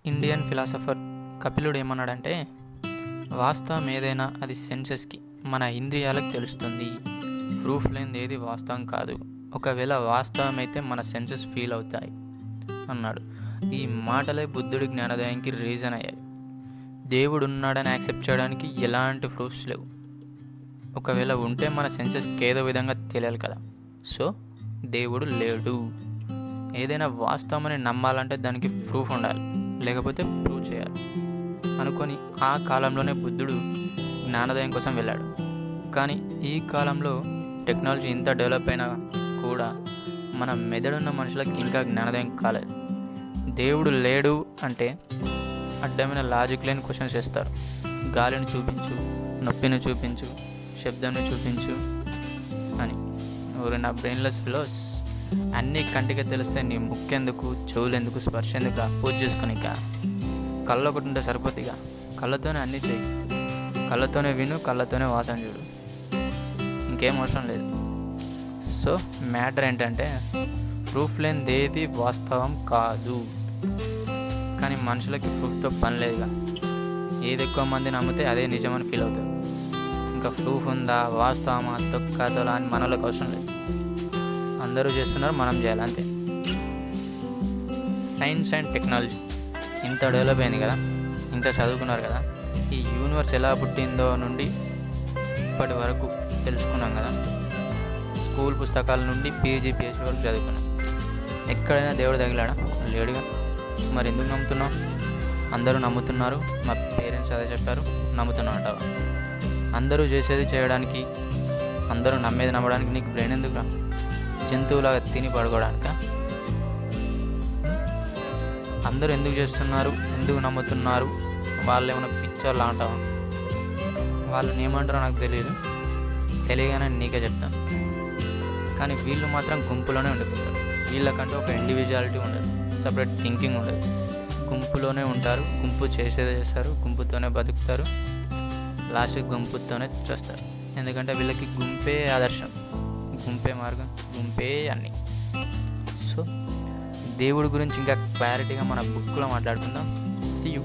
Indian philosopher కపిలుడు ఏమన్నాడంటే, వాస్తవం ఏదైనా అది సెన్సెస్కి, మన ఇంద్రియాలకు తెలుస్తుంది. ప్రూఫ్ లేనిది ఏది వాస్తవం కాదు. ఒకవేళ వాస్తవం అయితే మన సెన్సెస్ ఫీల్ అవుతాయి అన్నాడు. ఈ మాటలే బుద్ధుడి జ్ఞానోదయానికి రీజన్ అయ్యాయి. దేవుడు ఉన్నాడని యాక్సెప్ట్ చేయడానికి ఎలాంటి ప్రూఫ్స్ లేవు. ఒకవేళ ఉంటే మన సెన్సెస్కి ఏదో విధంగా తెలియాలి కదా. సో దేవుడు లేడు. ఏదైనా వాస్తవమని నమ్మాలంటే దానికి ప్రూఫ్ ఉండాలి, లేకపోతే ప్రూవ్ చేయాలి అనుకొని ఆ కాలంలోనే బుద్ధుడు జ్ఞానోదయం కోసం వెళ్ళాడు. కానీ ఈ కాలంలో టెక్నాలజీ ఇంత డెవలప్ అయినా కూడా మన మెదడున్న మనుషులకు ఇంకా జ్ఞానోదయం కాలేదు. దేవుడు లేడు అంటే అడ్డమైన లాజిక్ లేని క్వశ్చన్స్ చేస్తారు. గాలిని చూపించు, నొప్పిని చూపించు, శబ్దాన్ని చూపించు అని. ఊరి నా బ్రెయిన్లెస్ ఫిలోస్, అన్నీ కంటికి తెలిస్తే నీ ముక్కెందుకు, చెవులెందుకు, స్పర్శ ఎందుకు, పూజ చేసుకునిక. కళ్ళు ఒకటి ఉంటే సరిపోతుందిగా. కళ్ళతోనే అన్నీ చెయ్యి, కళ్ళతోనే విను, కళ్ళతోనే వాసన చూడు, ఇంకేం అవసరం లేదు. సో మ్యాటర్ ఏంటంటే, ప్రూఫ్ లేనిది ఏది వాస్తవం కాదు. కానీ మనుషులకి ప్రూఫ్తో పని లేదుగా. ఏది ఎక్కువ మంది నమ్మితే అదే నిజమని ఫీల్ అవుతారు. ఇంకా ప్రూఫ్ ఉందా, వాస్తవమా, తొక్కతోలా అని మనలోకి అవసరం లేదు. అందరూ చేస్తున్నారు, మనం చేయాలి అంతే. సైన్స్ అండ్ టెక్నాలజీ ఇంత డెవలప్ అయింది కదా, ఇంత చదువుకున్నారు కదా. ఈ యూనివర్స్ ఎలా పుట్టిందో నుండి ఇప్పటి వరకు తెలుసుకున్నాం కదా. స్కూల్ పుస్తకాల నుండి పీజీ పిహెచ్డీ వరకు చదువుకున్నాం. ఎక్కడైనా దేవుడు తగిలాడా? లేడుగా. మరి ఎందుకు నమ్ముతున్నావు? అందరూ నమ్ముతున్నారు, మా పేరెంట్స్ అదే చెప్పారు, నమ్ముతున్నావు. అందరూ చేసేది చేయడానికి, అందరూ నమ్మేది నమ్మడానికి నీకు బ్రెయిన్ ఎందుకురా? జంతువులాగా తిని పడుకోవడానిక? అందరూ ఎందుకు చేస్తున్నారు, ఎందుకు నమ్ముతున్నారు? వాళ్ళు ఏమైనా పిక్చర్లా అంటావా? వాళ్ళని ఏమంటారో నాకు తెలియదు, తెలియగానే నీకే చెప్తాను. కానీ వీళ్ళు మాత్రం గుంపులోనే ఉండిపోతారు. వీళ్ళకంటూ ఒక ఇండివిజువాలిటీ ఉండదు, సపరేట్ థింకింగ్ ఉండదు. గుంపులోనే ఉంటారు, గుంపు చేసేదే చేస్తారు, గుంపుతోనే బతుకుతారు, లాస్ట్కి గుంపుతోనే చేస్తారు. ఎందుకంటే వీళ్ళకి గుంపే ఆదర్శం, గుంపే మార్గం, గుంపే అన్నీ. సో దేవుడి గురించి ఇంకా క్లారిటీగా మన బుక్లో మాట్లాడుకుందాం. See you.